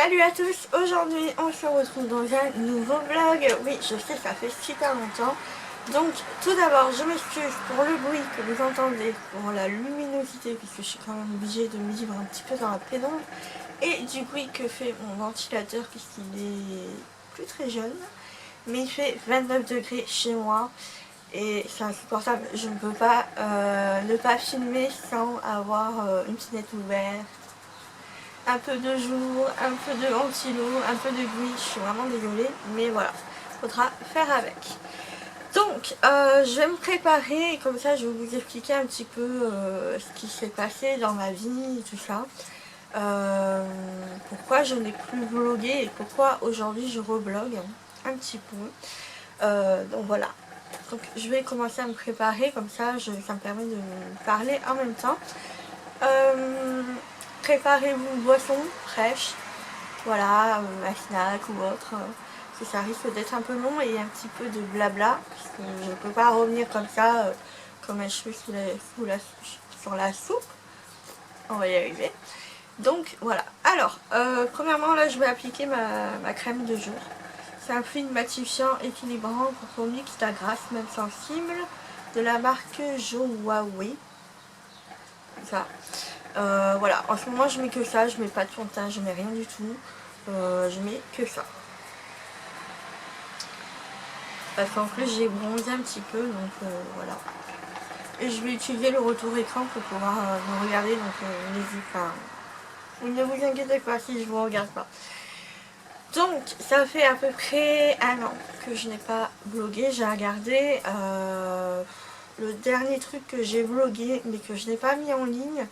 Salut à tous, aujourd'hui on se retrouve dans un nouveau vlog. Oui, je sais, ça fait super longtemps. Donc tout d'abord, je m'excuse pour le bruit que vous entendez, pour la luminosité, puisque je suis quand même obligée de me vivre un petit peu dans la pénombre, et du bruit que fait mon ventilateur, puisqu'il est plus très jeune. Mais il fait 29 degrés chez moi, et c'est insupportable. Je ne peux pas ne pas filmer sans avoir une fenêtre ouverte, un peu de jour, un peu de ventilo, un peu de bruit. Je suis vraiment désolée, mais voilà, faudra faire avec. Donc, je vais me préparer et comme ça je vais vous expliquer un petit peu ce qui s'est passé dans ma vie et tout ça. Pourquoi je n'ai plus vlogué et pourquoi aujourd'hui je reblogue un petit peu. Donc voilà. Donc je vais commencer à me préparer, comme ça ça me permet de parler en même temps. Préparez-vous une boisson fraîche, voilà, un snack ou autre, parce que ça risque d'être un peu long et un petit peu de blabla, puisque je ne peux pas revenir comme ça, comme un cheveu sur la soupe. On va y arriver. Donc voilà. Alors, premièrement, là, je vais appliquer ma crème de jour. C'est un fluide matifiant équilibrant pour ton mix à grasse, même sensible, de la marque Jowawe. Ça. Voilà, en ce moment je mets que ça, je mets pas de fond de teint, je mets rien du tout, je mets que ça. Parce qu'en plus j'ai bronzé un petit peu, donc voilà. Et je vais utiliser le retour écran pour pouvoir me regarder, donc n'hésitez pas. Ne vous inquiétez pas si je vous regarde pas. Donc ça fait à peu près un an que je n'ai pas vlogué, j'ai regardé le dernier truc que j'ai vlogué mais que je n'ai pas mis en ligne.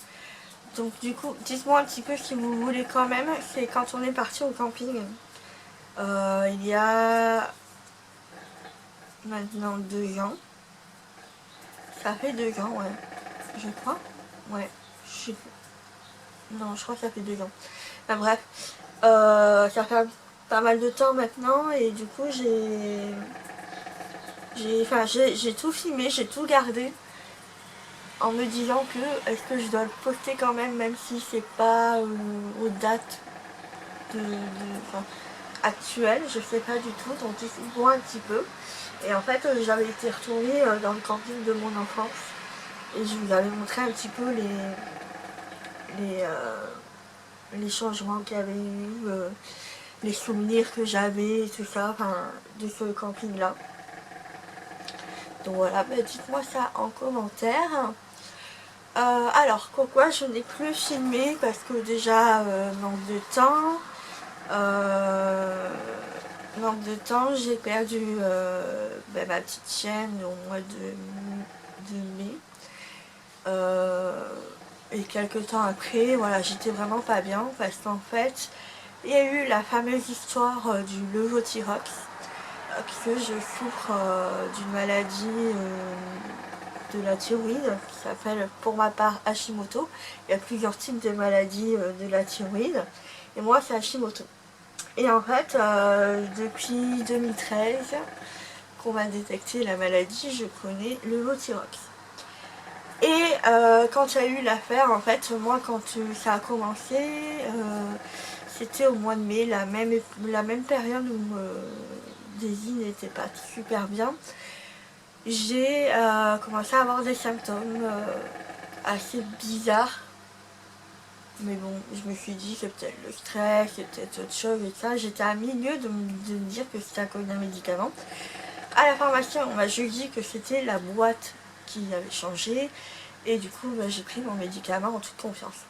Donc du coup, dites-moi un petit peu si vous voulez quand même, c'est quand on est parti au camping. Il y a maintenant 2 ans. Ça fait 2 ans, ouais. Je crois. Ouais. Non, je crois que ça fait 2 ans. Enfin bref. Ça fait pas mal de temps maintenant et du coup j'ai tout filmé, j'ai tout gardé. En me disant que est-ce que je dois le poster quand même si c'est pas aux dates enfin, actuelles, je sais pas du tout, donc je vois un petit peu. Et en fait j'avais été retournée dans le camping de mon enfance et je vous avais montré un petit peu les changements qu'il y avait eu, les souvenirs que j'avais et tout ça, enfin de ce camping là. Donc voilà, bah, dites-moi ça en commentaire. Alors, pourquoi je n'ai plus filmé? Parce que déjà, manque de temps. Manque de temps, j'ai perdu ma petite chienne au mois de mai. Et quelques temps après, voilà, j'étais vraiment pas bien parce qu'en fait, il y a eu la fameuse histoire du levothyrox, puisque je souffre d'une maladie de la thyroïde qui s'appelle pour ma part Hashimoto. Il y a plusieurs types de maladies de la thyroïde et moi c'est Hashimoto. Et en fait depuis 2013 qu'on m'a détecté la maladie, je connais le levothyrox. Et quand il y a eu l'affaire, en fait moi quand ça a commencé, c'était au mois de mai, la même période où Daisy n'était pas super bien. J'ai commencé à avoir des symptômes assez bizarres. Mais bon, je me suis dit c'est peut-être le stress, c'est peut-être autre chose et ça. J'étais à milieu de me dire que c'était à cause d'un médicament. À la pharmacie, on m'a juste dit que c'était la boîte qui avait changé. Et du coup, j'ai pris mon médicament en toute confiance.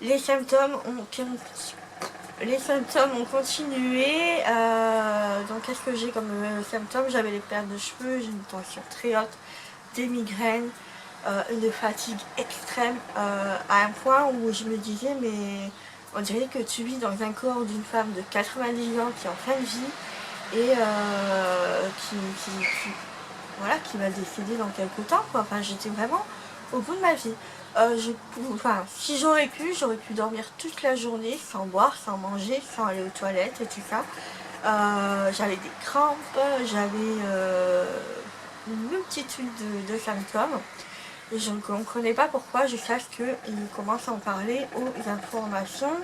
Les symptômes ont continué. Donc qu'est-ce que j'ai comme symptômes? J'avais les pertes de cheveux, j'ai une tension très haute, des migraines, une fatigue extrême, à un point où je me disais mais on dirait que tu vis dans un corps d'une femme de 90 ans qui est en fin de vie et qui va décéder dans quelques temps, quoi. Enfin, j'étais vraiment au bout de ma vie. Si j'aurais pu dormir toute la journée sans boire, sans manger, sans aller aux toilettes et tout ça. J'avais des crampes, j'avais une multitude de symptômes. Je ne comprenais pas pourquoi jusqu'à ce qu'ils commencent à en parler aux informations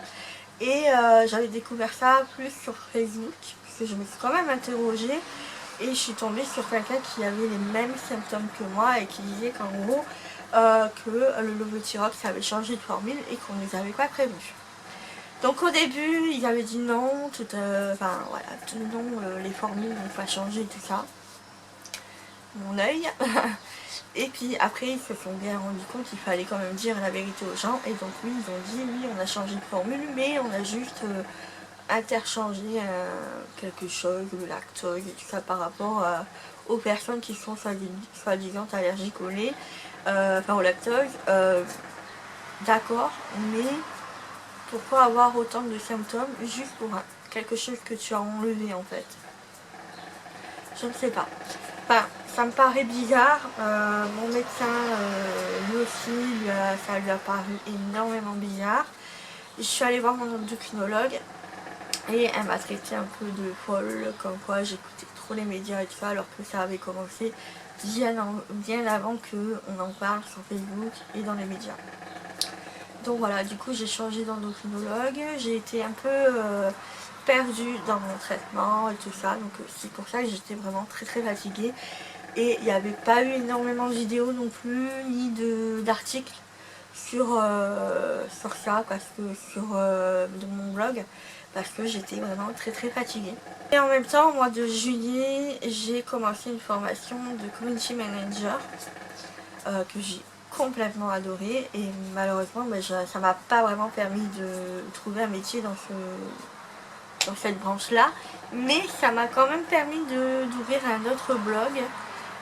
Et j'avais découvert ça plus sur Facebook, parce que je me suis quand même interrogée et je suis tombée sur quelqu'un qui avait les mêmes symptômes que moi et qui disait qu'en gros que le Lovo Thyrox avait changé de formule et qu'on ne les avait pas prévenus. Donc au début ils avaient dit non, enfin voilà, tout non, les formules n'ont pas changé, tout ça. Mon œil. Et puis après ils se sont bien rendus compte qu'il fallait quand même dire la vérité aux gens, et donc oui ils ont dit oui on a changé de formule mais on a juste interchangé quelque chose, le lactose et tout ça par rapport aux personnes qui sont soi-disant allergiques au lait, enfin au lactose. D'accord, mais pourquoi avoir autant de symptômes juste pour quelque chose que tu as enlevé en fait? Je ne sais pas. Enfin, ça me paraît bizarre. Mon médecin, lui aussi, ça lui a paru énormément bizarre. Je suis allée voir mon endocrinologue et elle m'a traité un peu de folle, comme quoi j'écoutais trop les médias et tout ça, alors que ça avait commencé bien avant qu'on en parle sur Facebook et dans les médias. Donc voilà, du coup j'ai changé d'endocrinologue, j'ai été un peu perdue dans mon traitement et tout ça, donc c'est pour ça que j'étais vraiment très fatiguée. Et il n'y avait pas eu énormément de vidéos non plus, ni d'articles sur ça, parce que sur de mon blog, parce que j'étais vraiment très fatiguée. Et en même temps, au mois de juillet, j'ai commencé une formation de community manager que j'ai complètement adoré, et malheureusement ça m'a pas vraiment permis de trouver un métier dans cette branche là, mais ça m'a quand même permis d'ouvrir un autre blog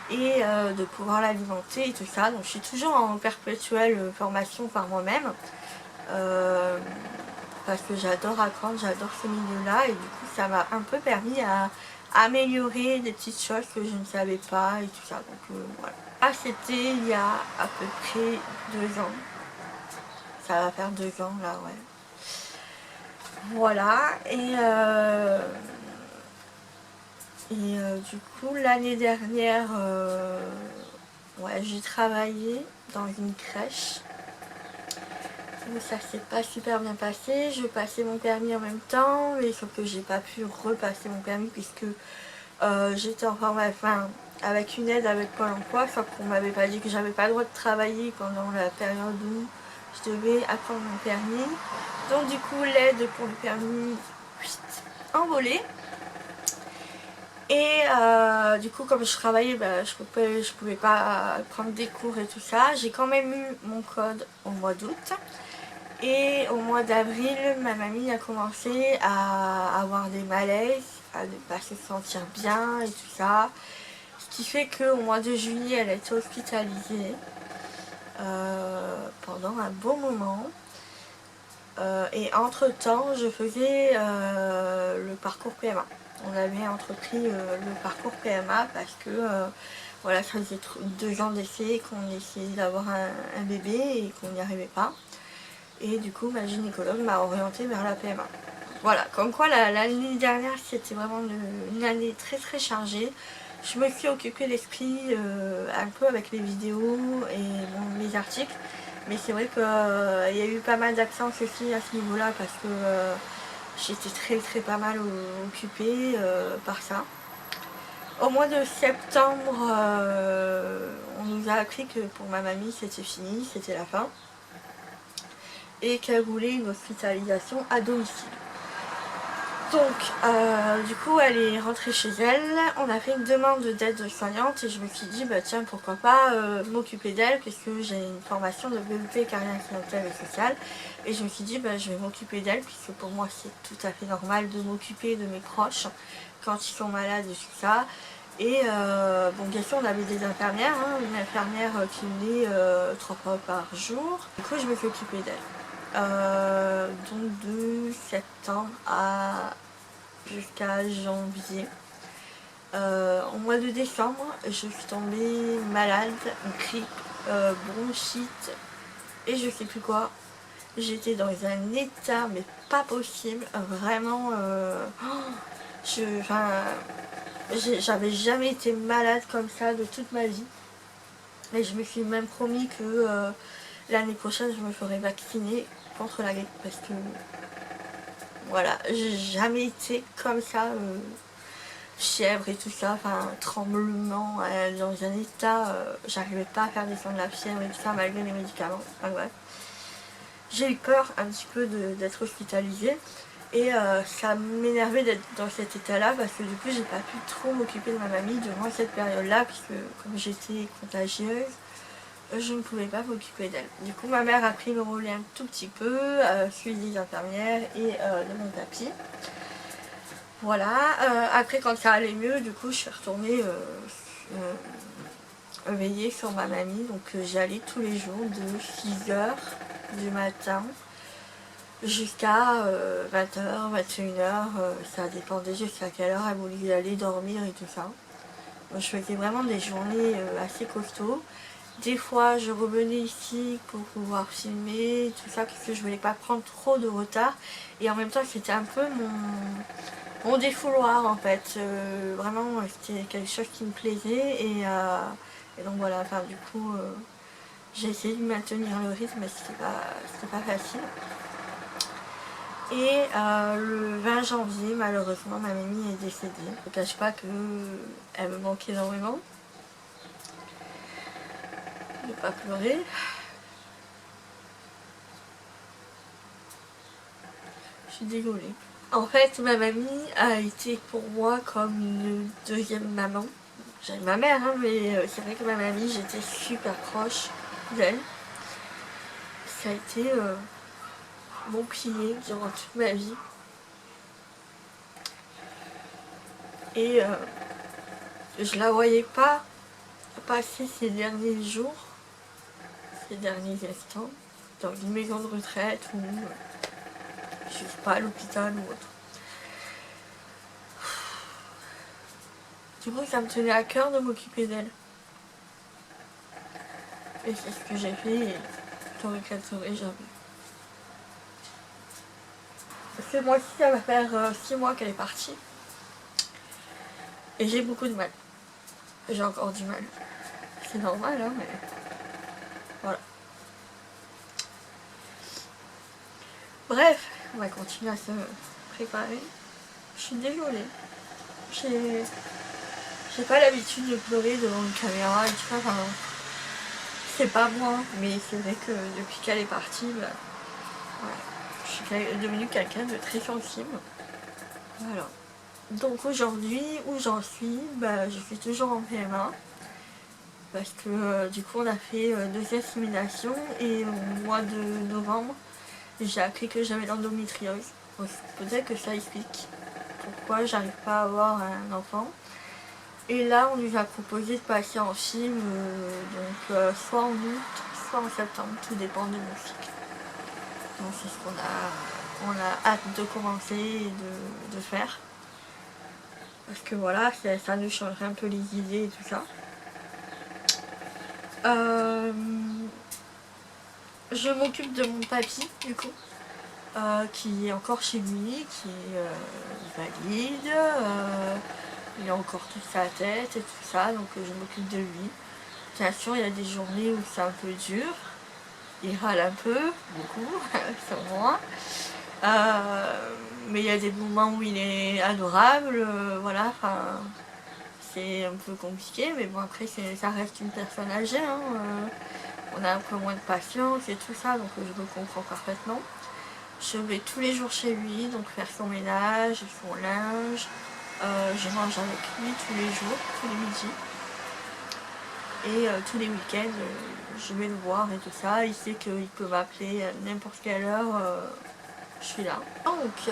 et de pouvoir l'alimenter et tout ça. Donc je suis toujours en perpétuelle formation par moi-même parce que j'adore apprendre, j'adore ce milieu là, et du coup ça m'a un peu permis à améliorer des petites choses que je ne savais pas et tout ça. Donc voilà. Ah, c'était il y a à peu près 2 ans. Ça va faire 2 ans là, ouais. Voilà, du coup l'année dernière, ouais, j'ai travaillé dans une crèche. Ça s'est pas super bien passé. Je passais mon permis en même temps, mais sauf que j'ai pas pu repasser mon permis puisque j'étais en formation avec une aide avec Pôle emploi, sauf qu'on m'avait pas dit que j'avais pas le droit de travailler pendant la période où je devais apprendre mon permis. Donc du coup l'aide pour le permis envolée. Et du coup comme je travaillais, je pouvais pas prendre des cours et tout ça. J'ai quand même eu mon code au mois d'août. Et au mois d'avril, ma mamie a commencé à avoir des malaises, à ne pas se sentir bien et tout ça. Ce qui fait qu'au mois de juillet, elle a été hospitalisée pendant un bon moment. Et entre-temps, je faisais le parcours PMA. On avait entrepris le parcours PMA parce que voilà, ça faisait 2 ans d'essai qu'on essayait d'avoir un bébé et qu'on n'y arrivait pas. Et du coup, ma gynécologue m'a orientée vers la PMA. Voilà, comme quoi l'année dernière, c'était vraiment une année très chargée. Je me suis occupée l'esprit un peu avec les vidéos et mes articles. Mais c'est vrai qu'il y a eu pas mal d'absences aussi à ce niveau-là parce que j'étais très pas mal occupée par ça. Au mois de septembre, on nous a appris que pour ma mamie, c'était fini, c'était la fin. Et qu'elle voulait une hospitalisation à domicile. Donc du coup elle est rentrée chez elle, on a fait une demande d'aide soignante et je me suis dit bah tiens pourquoi pas m'occuper d'elle puisque j'ai une formation de BEP carrière clientèle et sociale, et je me suis dit bah je vais m'occuper d'elle puisque pour moi c'est tout à fait normal de m'occuper de mes proches quand ils sont malades et tout ça. Et bon bien sûr on avait des infirmières, hein, une infirmière qui venait 3 fois par jour, du coup je me suis occupée d'elle. Donc de septembre jusqu'à janvier. Au mois de décembre, je suis tombée malade, grippe, bronchite et je sais plus quoi. J'étais dans un état mais pas possible, vraiment. J'avais jamais été malade comme ça de toute ma vie. Et je me suis même promis que l'année prochaine je me ferai vacciner contre la grippe parce que voilà, j'ai jamais été comme ça, fièvre et tout ça, enfin tremblement, dans un état, j'arrivais pas à faire descendre la fièvre et tout ça malgré les médicaments, enfin bref. J'ai eu peur un petit peu d'être hospitalisée et ça m'énervait d'être dans cet état-là parce que du coup j'ai pas pu trop m'occuper de ma mamie durant cette période-là puisque comme j'étais contagieuse, je ne pouvais pas m'occuper d'elle. Du coup ma mère a pris le relais un tout petit peu, suivi des infirmières et de mon papy. Voilà, après quand ça allait mieux, du coup je suis retournée veiller sur ma mamie, donc j'y allais tous les jours de 6h du matin jusqu'à 20h, 21h, ça dépendait jusqu'à quelle heure elle voulait aller dormir et tout ça. Donc, je faisais vraiment des journées assez costauds. Des fois je revenais ici pour pouvoir filmer, tout ça, parce que je voulais pas prendre trop de retard. Et en même temps c'était un peu mon défouloir en fait. Vraiment c'était quelque chose qui me plaisait et donc voilà, enfin du coup j'ai essayé de maintenir le rythme mais c'était pas facile. Et le 20 janvier, malheureusement, ma mamie est décédée. Je ne cache pas qu'elle me manque énormément. Ne pas pleurer. Je suis désolée. En fait, ma mamie a été pour moi comme une deuxième maman. J'avais ma mère, hein, mais c'est vrai que ma mamie, j'étais super proche d'elle. Ça a été mon pilier durant toute ma vie. Et je la voyais pas passer ces derniers jours, ces derniers instants, dans une maison de retraite ou je sais pas, à l'hôpital ou autre. Du coup, ça me tenait à cœur de m'occuper d'elle. Et c'est ce que j'ai fait et je ne regretterai jamais. Parce que moi aussi, ça va faire 6 mois qu'elle est partie. Et j'ai beaucoup de mal. J'ai encore du mal. C'est normal, hein, mais voilà. Bref, on va continuer à se préparer. Je suis désolée. J'ai pas l'habitude de pleurer devant une caméra et tout ça. Enfin, c'est pas moi, mais c'est vrai que depuis qu'elle est partie, bah, ouais, je suis devenue quelqu'un de très sensible. Voilà. Donc aujourd'hui, où j'en suis, bah, je suis toujours en PMA. Parce que du coup on a fait 2 inséminations et au mois de novembre j'ai appris que j'avais l'endométriose. Peut-être que ça explique pourquoi j'arrive pas à avoir un enfant. Et là on nous a proposé de passer en film, donc soit en août, soit en septembre, tout dépend de mon cycle. Donc c'est ce qu'on a hâte de commencer et de faire. Parce que voilà, ça nous changerait un peu les idées et tout ça. Je m'occupe de mon papy du coup, qui est encore chez lui, qui est valide, il a encore toute sa tête et tout ça, donc je m'occupe de lui. Bien sûr, il y a des journées où c'est un peu dur, il râle un peu, beaucoup, sur moi. Mais il y a des moments où il est adorable, voilà, enfin c'est un peu compliqué, mais bon après ça reste une personne âgée, hein, on a un peu moins de patience et tout ça, donc je le comprends parfaitement. Je vais tous les jours chez lui, donc faire son ménage, son linge, je mange avec lui tous les jours, tous les midis. Et tous les week-ends, je vais le voir et tout ça. Il sait qu'il peut m'appeler à n'importe quelle heure, je suis là. Donc,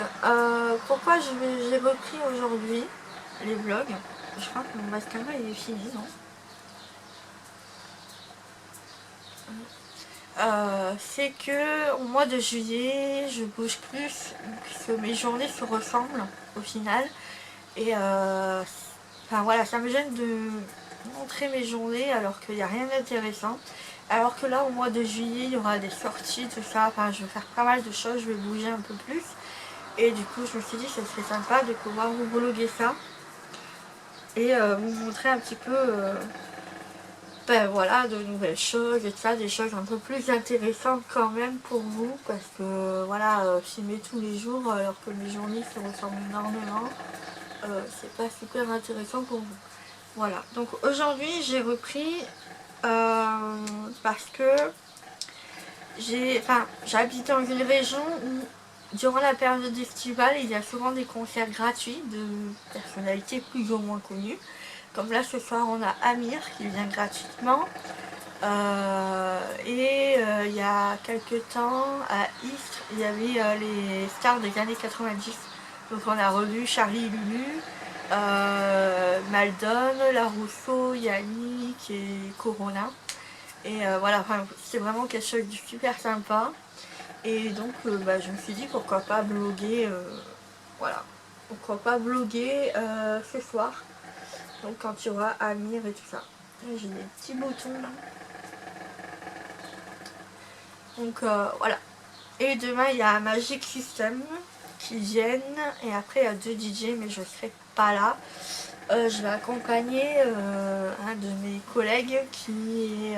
pourquoi j'ai repris aujourd'hui les vlogs? Je crois que mon mascara il est fini, non? C'est que au mois de juillet, je bouge plus, puisque mes journées se ressemblent au final. Et enfin voilà, ça me gêne de montrer mes journées alors qu'il n'y a rien d'intéressant. Alors que là, au mois de juillet, il y aura des sorties, tout ça. Enfin, je vais faire pas mal de choses, je vais bouger un peu plus. Et du coup, je me suis dit que ce serait sympa de pouvoir vous vloguer ça. Et vous montrer un petit peu ben voilà, de nouvelles choses et ça, des choses un peu plus intéressantes quand même pour vous, parce que voilà, filmer tous les jours alors que mes journées se ressemblent énormément, c'est pas super intéressant pour vous. Voilà, donc aujourd'hui j'ai repris parce que j'habite dans une région où durant la période estivale il y a souvent des concerts gratuits de personnalités plus ou moins connues. Comme là ce soir on a Amir qui vient gratuitement. Il y a quelques temps à Istres il y avait les stars des années 90. Donc on a revu Charlie et Lulu, Maldon, La Rousseau, Yannick et Corona. Et voilà, c'est vraiment quelque chose de super sympa. Et donc je me suis dit pourquoi pas bloguer, voilà, pourquoi pas bloguer ce soir. Donc quand il y aura Amir et tout ça. J'ai des petits boutons là. Donc voilà. Et demain il y a Magic System qui viennent. Et après il y a 2 DJ mais je serai pas là. Je vais accompagner un de mes collègues qui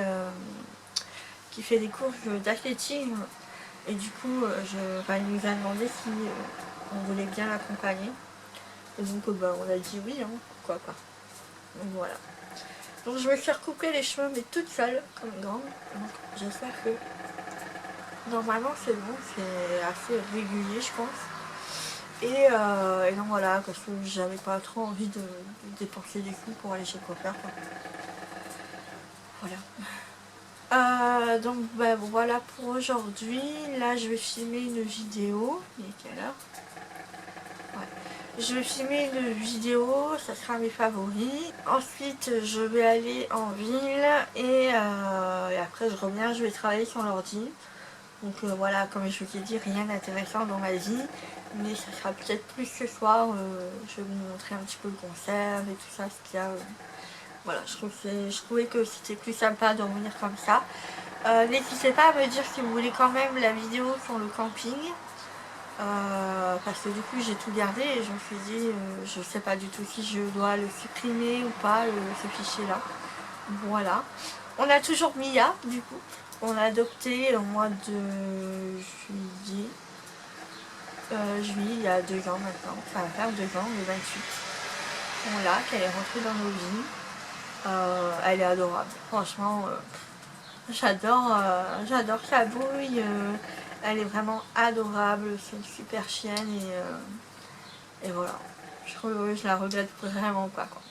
fait des courses d'athlétisme. Et du coup il nous a demandé si on voulait bien l'accompagner. Et donc on a dit oui, hein, pourquoi pas. Donc voilà. Donc je me suis recoupé les cheveux mais toute seule comme une grande. Donc j'espère que normalement c'est bon, c'est assez régulier je pense. Et donc voilà, parce que j'avais pas trop envie de dépenser des sous pour aller chez le coiffeur quoi. Voilà. Donc voilà pour aujourd'hui. Là je vais filmer une vidéo. Il est quelle heure? Je vais filmer une vidéo, ça sera mes favoris. Ensuite, je vais aller en ville et après je reviens, je vais travailler sur l'ordi. Donc voilà, comme je vous ai dit, rien d'intéressant dans ma vie. Mais ça sera peut-être plus ce soir. Je vais vous montrer un petit peu le concert et tout ça, ce qu'il y a. Voilà, je trouvais que c'était plus sympa de revenir comme ça. N'hésitez pas à me dire si vous voulez quand même la vidéo sur le camping. Parce que du coup j'ai tout gardé et je me suis dit je sais pas du tout si je dois le supprimer ou pas ce fichier là. Voilà, on a toujours Mia du coup, on l'a adopté au mois de juillet, il y a 2 ans maintenant, ça va faire 2 ans, le 28. On l'a, qu'elle est rentrée dans nos vies. Elle est adorable, franchement j'adore sa bouille. Elle est vraiment adorable, c'est une super chienne et voilà, je la regrette vraiment pas quoi.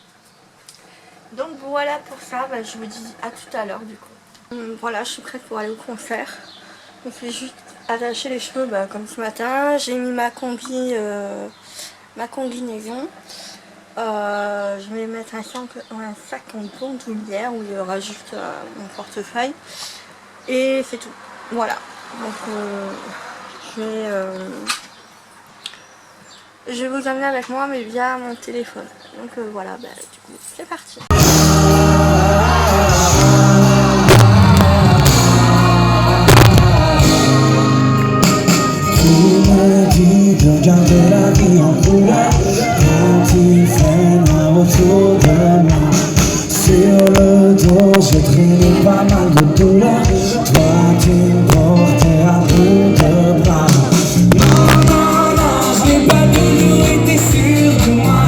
Donc voilà pour ça, je vous dis à tout à l'heure du coup. Voilà, je suis prête pour aller au concert. Donc je vais juste attacher les cheveux comme ce matin. J'ai mis ma combinaison. Je vais mettre un sac en bandoulière où il y aura juste mon portefeuille. Et c'est tout. Voilà. Donc je vais vous amener avec moi mais via mon téléphone. Donc voilà, du coup c'est parti. Tu me dis de garder la vie en couleur quand il fait noir autour de moi. Sur le dos j'ai traîné pas mal de douleurs. Toi tu me portais à bout de bras. Non, non, non, je n'ai pas toujours été sûr de moi.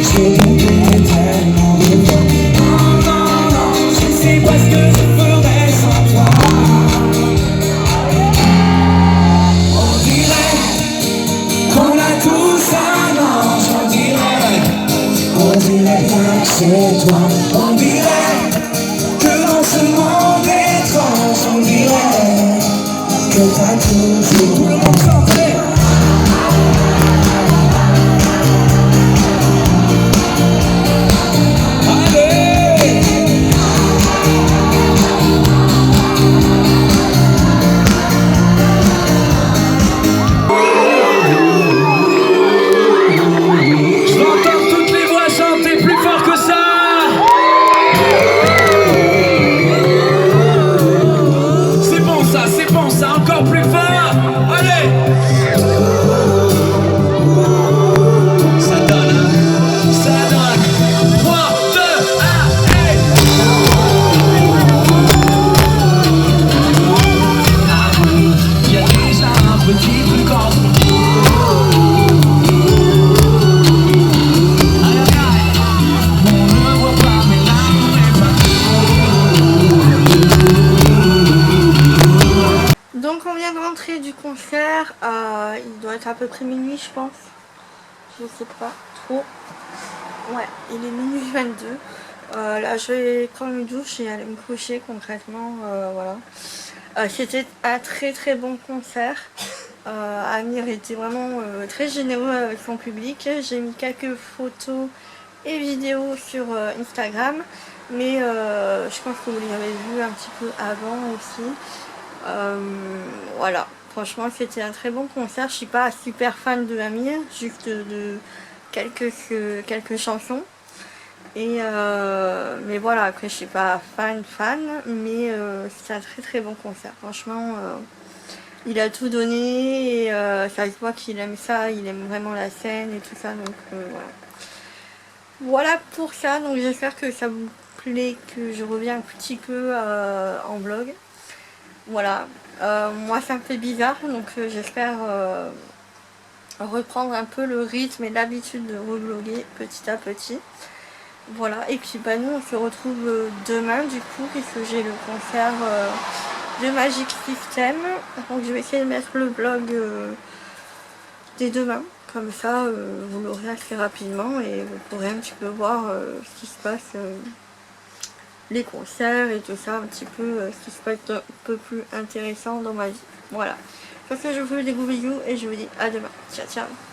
J'ai douté tellement de fois. Non, non, non, je sais pas ce que je ferais sans toi. On dirait qu'on a tous un ange. On dirait pas que c'est toi. On dirait que dans ce monde étrange, on dirait que t'as toujours tout le monde chanté. C'est bon ça, encore plus fort. rentrée du concert, il doit être à peu près minuit je pense. Je sais pas trop. Ouais, il est minuit 22. Là je vais prendre une douche et aller me coucher concrètement, voilà. C'était un très très bon concert. Amir était vraiment très généreux avec son public. J'ai mis quelques photos et vidéos sur Instagram, mais je pense que vous les avez vues un petit peu avant aussi. Voilà, franchement c'était un très bon concert. Je suis pas super fan de Amir, juste de quelques chansons. Et mais voilà, après je suis pas fan, mais c'est un très très bon concert. Franchement, il a tout donné et ça se voit qu'il aime ça, il aime vraiment la scène et tout ça. Donc voilà. Voilà pour ça. Donc j'espère que ça vous plaît, que je reviens un petit peu en vlog. Voilà. Moi ça me fait bizarre, donc j'espère reprendre un peu le rythme et l'habitude de revlogger petit à petit. Voilà, et puis bah, nous on se retrouve demain du coup, puisque j'ai le concert de Magic System. Donc je vais essayer de mettre le vlog dès demain, comme ça vous l'aurez assez rapidement et vous pourrez un petit peu voir ce qui se passe, les concerts et tout ça, un petit peu ce qui se passe un peu plus intéressant dans ma vie. Voilà, sur ce je vous fais des gros bisous et je vous dis à demain. Ciao ciao.